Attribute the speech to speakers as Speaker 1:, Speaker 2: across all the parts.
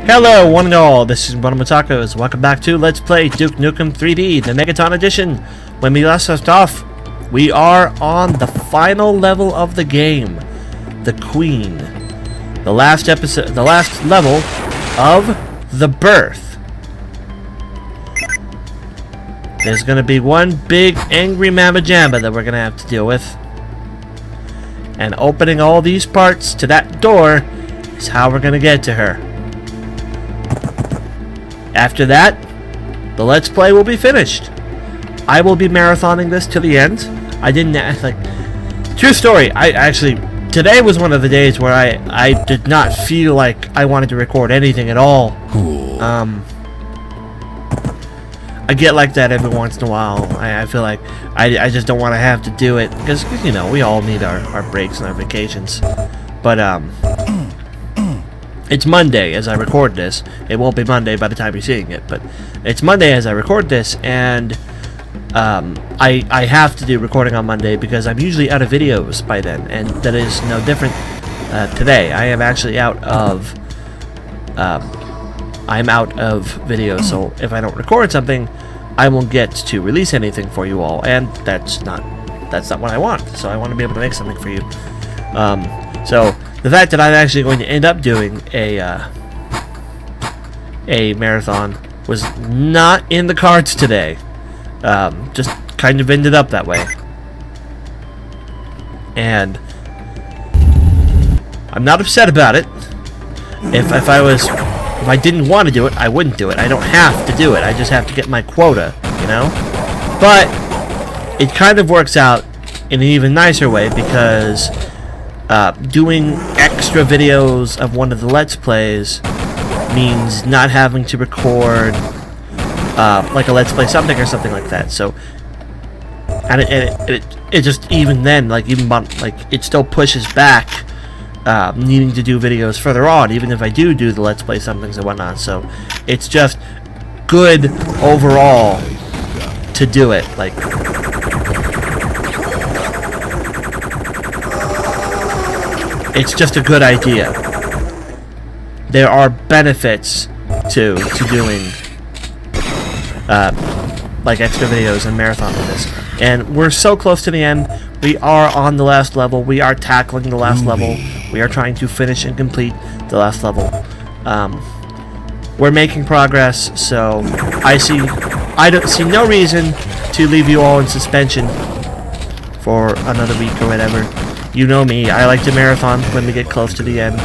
Speaker 1: Hello, one and all. This is WellArmedWithTacos. Welcome back to Let's Play Duke Nukem 3D, the Megaton edition. When we last left off, we are on the final level of the game, the Queen. The last level of the Birth. There's gonna be one big angry Mama Jamba that we're gonna have to deal with. And opening all these parts to that door is how we're gonna get to her. After that, the Let's Play will be finished. I will be marathoning this to the end. I didn't, true story, today was one of the days where I did not feel like I wanted to record anything at all.
Speaker 2: Cool.
Speaker 1: I get like that every once in a while. I feel like I just don't want to have to do it, because, you know, we all need our breaks and our vacations. But, it's Monday as I record this. It won't be Monday by the time you're seeing it, but it's Monday as I record this, and I have to do recording on Monday because I'm usually out of videos by then, and that is no different today. I am actually out of I'm out of videos, so if I don't record something, I won't get to release anything for you all, and that's not what I want. So I want to be able to make something for you. So the fact that I'm actually going to end up doing a marathon was not in the cards today. Just kind of ended up that way. And I'm not upset about it. If I didn't want to do it, I wouldn't do it. I don't have to do it. I just have to get my quota, you know? But it kind of works out in an even nicer way because doing extra videos of one of the Let's Plays means not having to record like a Let's Play something or something like that. So, and it just, even then, it still pushes back needing to do videos further on, even if I do the Let's Play somethings and whatnot. So it's just good overall to do it. It's just a good idea. There are benefits to doing extra videos and marathon with this. And we're so close to the end. We are on the last level. We are tackling the last level. We are trying to finish and complete the last level. We're making progress, so I don't see no reason to leave you all in suspension for another week or whatever. You know me, I like to marathon when we get close to the end.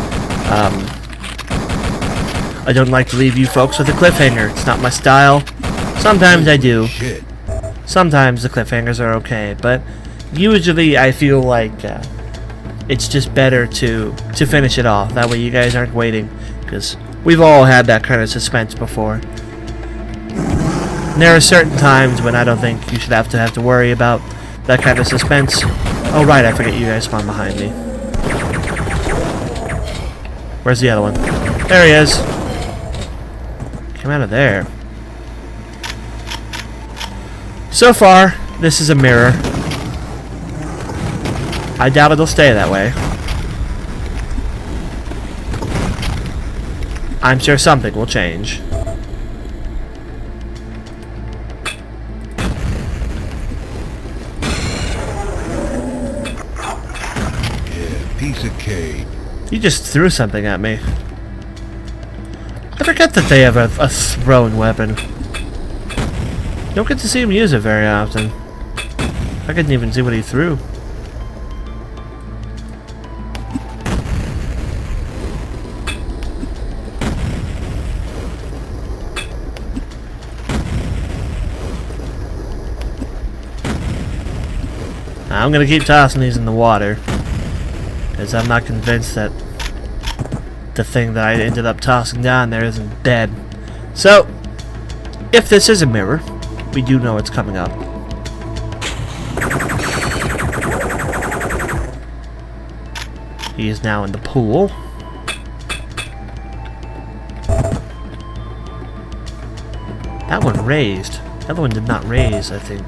Speaker 1: I don't like to leave you folks with a cliffhanger. It's not my style. Sometimes I do. Sometimes the cliffhangers are okay, but usually I feel like it's just better to finish it off. That way you guys aren't waiting, because we've all had that kind of suspense before. And there are certain times when I don't think you should have to worry about that kind of suspense. Oh right, I forget you guys spawned behind me. Where's the other one? There he is. Come out of there. So far, this is a mirror. I doubt it'll stay that way. I'm sure something will change.
Speaker 2: Piece of cake.
Speaker 1: You just threw something at me. I forget that they have a thrown weapon. You don't get to see him use it very often. I couldn't even see what he threw. I'm gonna keep tossing these in the water, because I'm not convinced that the thing that I ended up tossing down there isn't dead. So, if this is a mirror, we do know it's coming up. He is now in the pool. That one raised. The other one did not raise, I think.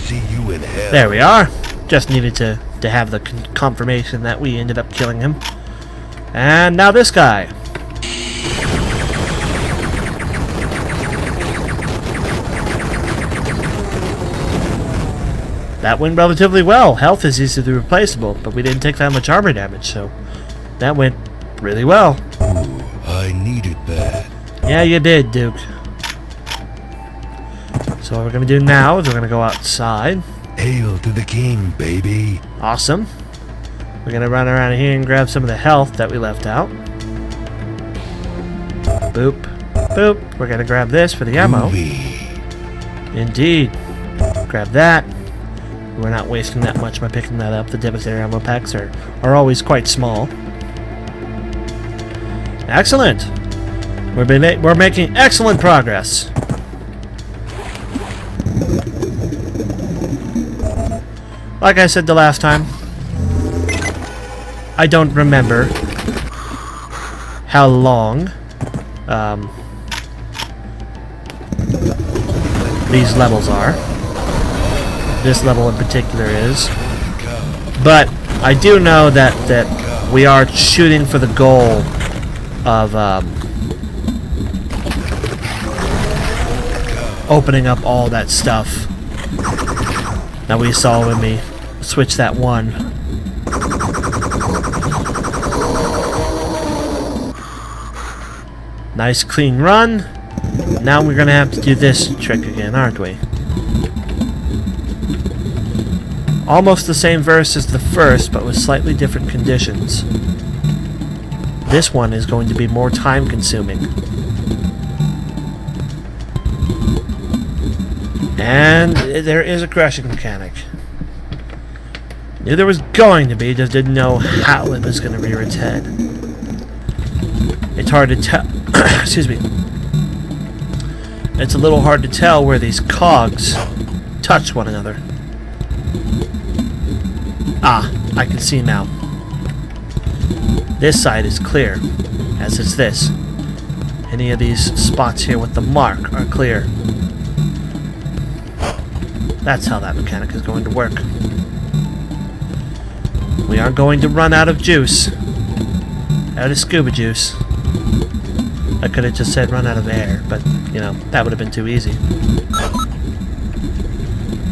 Speaker 2: See you in hell.
Speaker 1: There we are. Just needed to have the confirmation that we ended up killing him. And now this guy. That went relatively well. Health is easily replaceable, but we didn't take that much armor damage, so that went really well.
Speaker 2: Ooh, I needed that.
Speaker 1: Yeah, you did, Duke. So what we're going to do now is we're going to go outside.
Speaker 2: Hail to the king, baby.
Speaker 1: Awesome. We're going to run around here and grab some of the health that we left out. Boop. Boop. We're going to grab this for the ammo.
Speaker 2: Groovy.
Speaker 1: Indeed. Grab that. We're not wasting that much by picking that up. The Devastator ammo packs are always quite small. Excellent. We're making excellent progress. Like I said the last time, I don't remember how long these levels are. This level in particular is. But I do know that we are shooting for the goal of opening up all that stuff that we saw when we switched that one. Nice clean run. Now we're gonna have to do this trick again, aren't we? Almost the same verse as the first, but with slightly different conditions. This one is going to be more time consuming. And there is a crushing mechanic. Knew there was going to be, just didn't know how it was going to rear its head. It's hard to tell. Excuse me. It's a little hard to tell where these cogs touch one another. Ah, I can see now. This side is clear, as is this. Any of these spots here with the mark are clear. That's how that mechanic is going to work. We aren't going to run out of juice. Out of scuba juice. I could have just said run out of air, but, you know, that would have been too easy.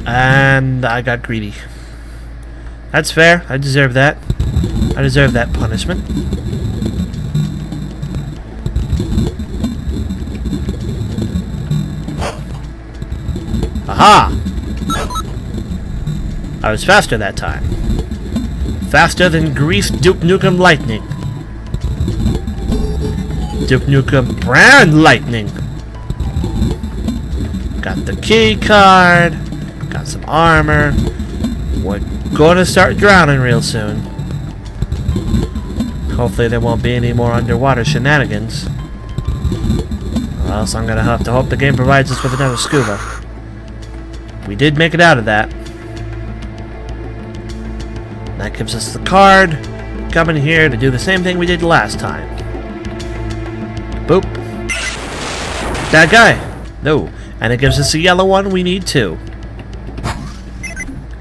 Speaker 1: And I got greedy. That's fair. I deserve that. I deserve that punishment. Aha! I was faster that time. Faster than Grease Duke Nukem Lightning. Duke Nukem Brand Lightning. Got the key card. Got some armor. We're gonna start drowning real soon. Hopefully there won't be any more underwater shenanigans. Or else I'm gonna have to hope the game provides us with another scuba. We did make it out of that. That gives us the card. Come in here to do the same thing we did last time. Boop. That guy. No. And it gives us a yellow one. We need two.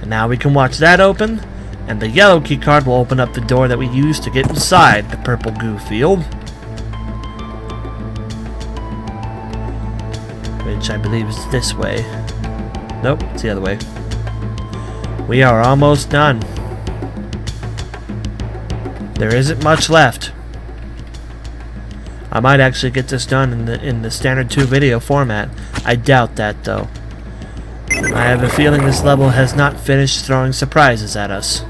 Speaker 1: And now we can watch that open. And the yellow key card will open up the door that we used to get inside the purple goo field. Which I believe is this way. Nope, it's the other way. We are almost done. There isn't much left. I might actually get this done in the standard 2 video format. I doubt that though. I have a feeling this level has not finished throwing surprises at us.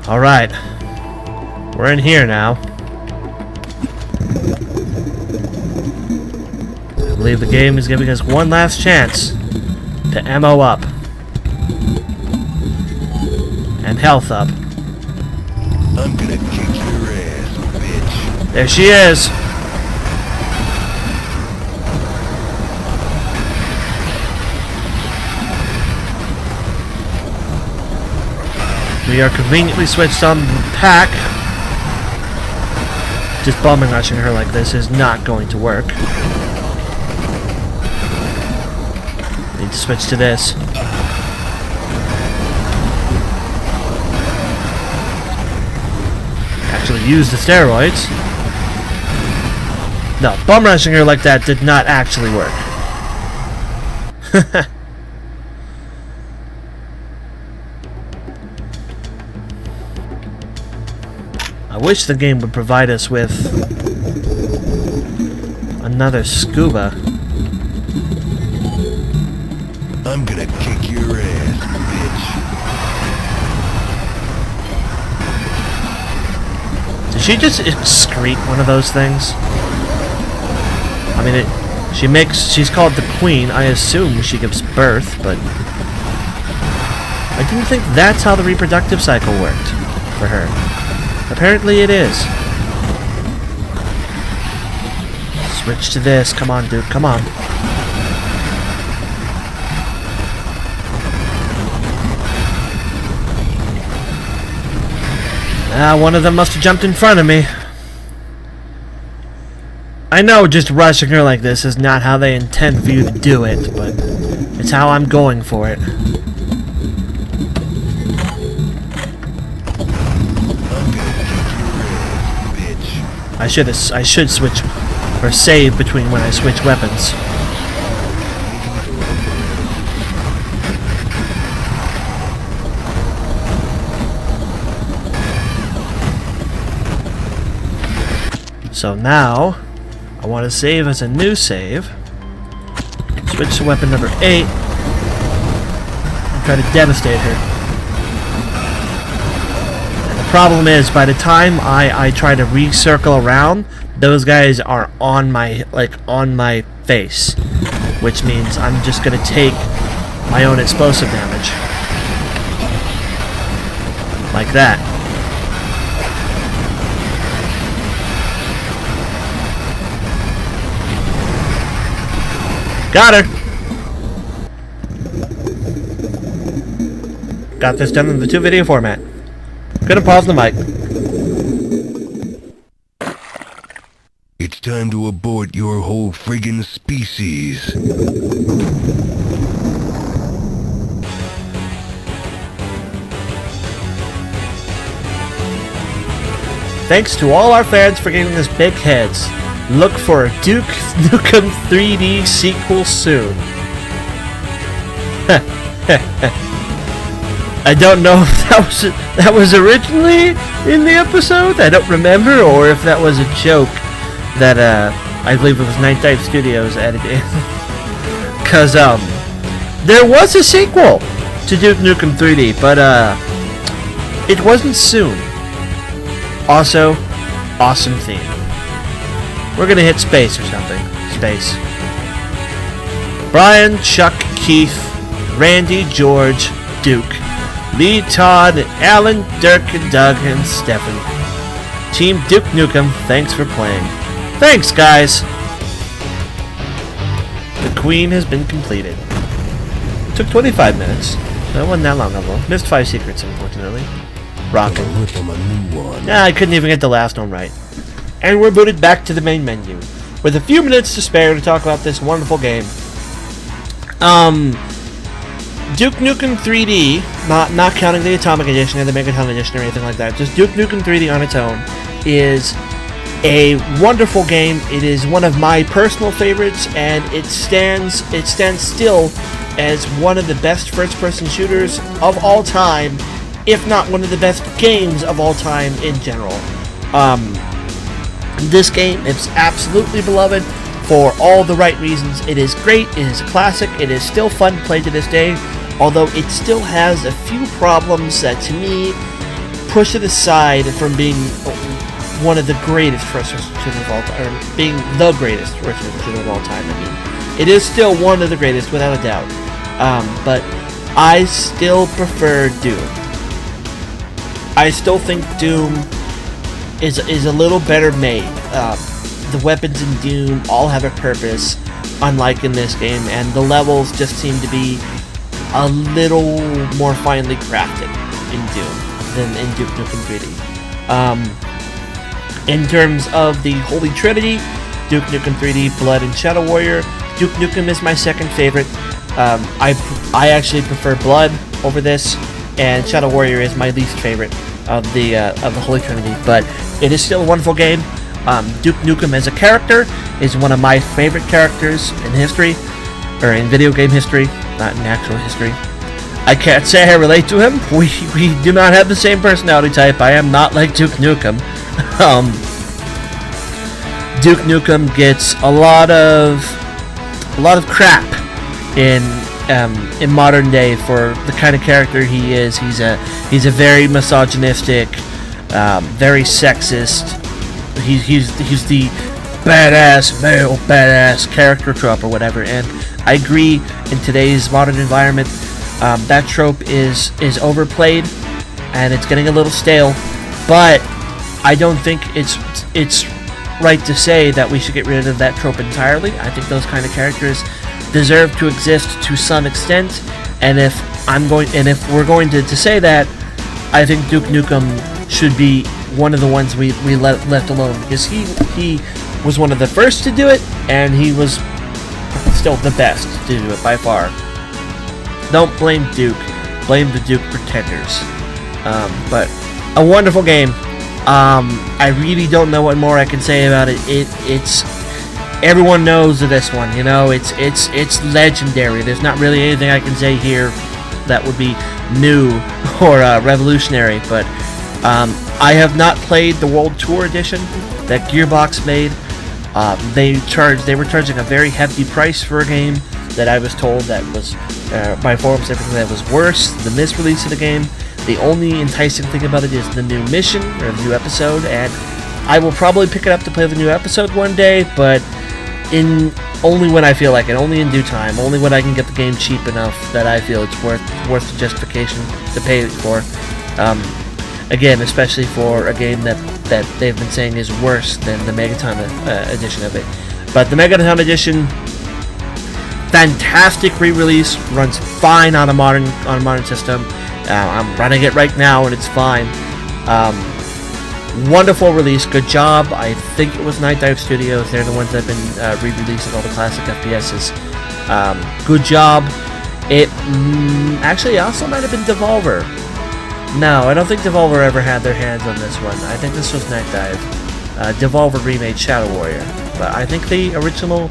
Speaker 1: Alright. We're in here now. I believe the game is giving us one last chance to ammo up. And health up.
Speaker 2: I'm gonna kick your ass, bitch.
Speaker 1: There she is. We are conveniently switched on the pack. Just bombing rushing her like this is not going to work. Need to switch to this. Actually use the steroids. No, bum rushing her like that did not actually work. I wish the game would provide us with another scuba.
Speaker 2: I'm gonna kick your ass, bitch.
Speaker 1: Did she just excrete one of those things? I mean, she's called the Queen. I assume she gives birth, but I didn't think that's how the reproductive cycle worked for her. Apparently it is. Switch to this. Come on, dude. Come on. One of them must have jumped in front of me. I know just rushing her like this is not how they intend for you to do it, but it's how I'm going for it. I should switch or save between when I switch weapons. So now I want to save as a new save. Switch to weapon number 8 and try to devastate her. Problem is, by the time I try to recircle around, those guys are on my face, which means I'm just gonna take my own explosive damage, like that. Got her. Got this done in the 2-video format. Gonna pause the mic.
Speaker 2: It's time to abort your whole friggin' species.
Speaker 1: Thanks to all our fans for giving us big heads. Look for a Duke Nukem 3D sequel soon. I don't know if that was originally in the episode. I don't remember, or if that was a joke that I believe it was Night Dive Studios added in. Cause there was a sequel to Duke Nukem 3D, but it wasn't soon. Also, awesome theme. We're gonna hit space or something. Space. Brian, Chuck, Keith, Randy, George, Duke, Lee, Todd, Alan, Dirk, Doug, and Stefan. Team Duke Nukem, thanks for playing. Thanks, guys! The Queen has been completed. It took 25 minutes. That wasn't that long ago. Missed 5 secrets, unfortunately. Rockin'. Nah, I couldn't even get the last one right. And we're booted back to the main menu, with a few minutes to spare to talk about this wonderful game. Duke Nukem 3D, not counting the Atomic Edition or the Megaton Edition or anything like that, just Duke Nukem 3D on its own is a wonderful game. It is one of my personal favorites, and it stands still as one of the best first-person shooters of all time, if not one of the best games of all time in general. This game is absolutely beloved for all the right reasons. It is great, it is a classic, it is still fun to play to this day, although it still has a few problems that, to me, push it aside from being one of the greatest first-person shooters of all time, or being the greatest first-person shooter of all time. I mean, it is still one of the greatest, without a doubt. But I still prefer Doom. I still think Doom is a little better made. The weapons in Doom all have a purpose, unlike in this game, and the levels just seem to be a little more finely crafted in Doom. than in Duke Nukem 3D. In terms of the Holy Trinity, Duke Nukem 3D, Blood, and Shadow Warrior, Duke Nukem is my second favorite. I actually prefer Blood over this, and Shadow Warrior is my least favorite of the Holy Trinity. But it is still a wonderful game. Duke Nukem as a character is one of my favorite characters in history, or in video game history, not in actual history. I can't say I relate to him. We do not have the same personality type. I am not like Duke Nukem. Duke Nukem gets a lot of crap in modern day for the kind of character he is. He's a very misogynistic, very sexist. He's the badass male badass character trope or whatever, and I agree. In today's modern environment, that trope is overplayed and it's getting a little stale. But I don't think it's right to say that we should get rid of that trope entirely. I think those kind of characters deserve to exist to some extent, and if we're going to say that, I think Duke Nukem should be one of the ones we left alone, because he was one of the first to do it, and he was still the best to do it by far. Don't blame Duke, blame the Duke pretenders. But a wonderful game. I really don't know what more I can say about it. It's everyone knows of this one, you know. It's legendary. There's not really anything I can say here that would be new or revolutionary. But I have not played the World Tour edition that Gearbox made. They were charging a very hefty price for a game that I was told that was by forums everything that was worse than this release of the game. The only enticing thing about it is the new mission, or the new episode, and I will probably pick it up to play the new episode one day, but only when I feel like it, only in due time, only when I can get the game cheap enough that I feel it's worth the justification to pay it for. Again, especially for a game that they've been saying is worse than the Megaton edition of it. But the Megaton edition, fantastic re-release, runs fine on a modern system. I'm running it right now and it's fine. Wonderful release, good job. I think it was Night Dive Studios. They're the ones that have been re-releasing all the classic FPSs. Good job. It actually also might have been Devolver. No, I don't think Devolver ever had their hands on this one. I think this was Night Dive. Devolver remade Shadow Warrior, but I think the original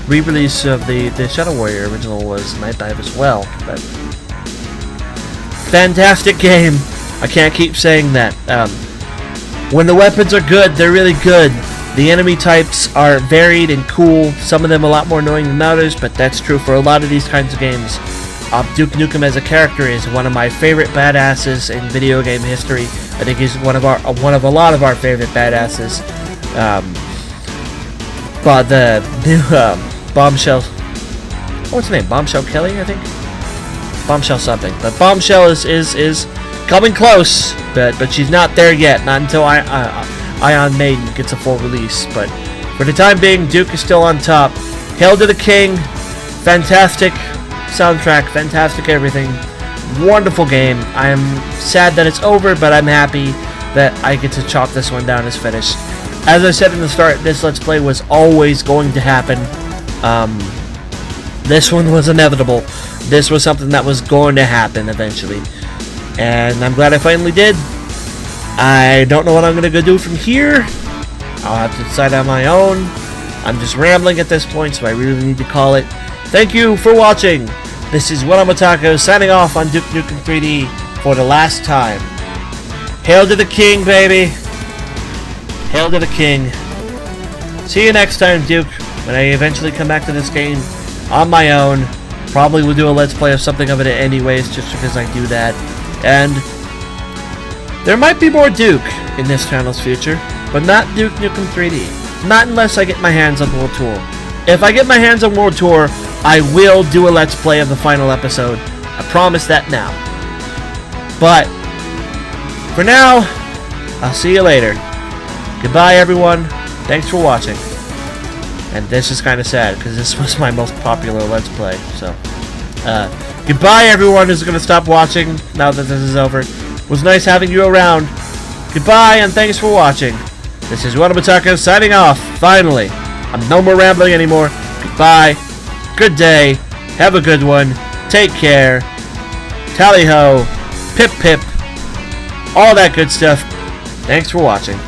Speaker 1: re-release of the Shadow Warrior original was Night Dive as well. But fantastic game. I can't keep saying that. When the weapons are good, they're really good. The enemy types are varied and cool. Some of them a lot more annoying than others, but that's true for a lot of these kinds of games. Duke Nukem as a character is one of my favorite badasses in video game history. I think he's one of a lot of our favorite badasses. But the new Bombshell, what's her name? Bombshell Kelly, I think. Bombshell something, but Bombshell is coming close, but she's not there yet. Not until Ion Maiden gets a full release. But for the time being, Duke is still on top. Hail to the King! Fantastic soundtrack, fantastic everything. Wonderful game. I am sad that it's over, but I'm happy that I get to chalk this one down as finished. As I said in the start, this Let's Play was always going to happen. This one was inevitable. This was something that was going to happen eventually. And I'm glad I finally did. I don't know what I'm going to go do from here. I'll have to decide on my own. I'm just rambling at this point, so I really need to call it. Thank you for watching. This is WellArmedWithTacos signing off on Duke Nukem 3D for the last time. Hail to the King, baby. Hail to the King. See you next time, Duke, when I eventually come back to this game on my own. Probably will do a Let's Play of something of it anyways, just because I do that. And there might be more Duke in this channel's future, but not Duke Nukem 3D. Not unless I get my hands on World Tour. If I get my hands on World Tour, I will do a Let's Play of the final episode. I promise that now. But for now, I'll see you later. Goodbye, everyone. Thanks for watching. And this is kind of sad, because this was my most popular Let's Play. So, goodbye, everyone who's going to stop watching now that this is over. It was nice having you around. Goodbye, and thanks for watching. This is WellArmedWithTacos signing off, finally. I'm no more rambling anymore. Goodbye. Good day. Have a good one. Take care. Tally-ho. Pip-pip. All that good stuff. Thanks for watching.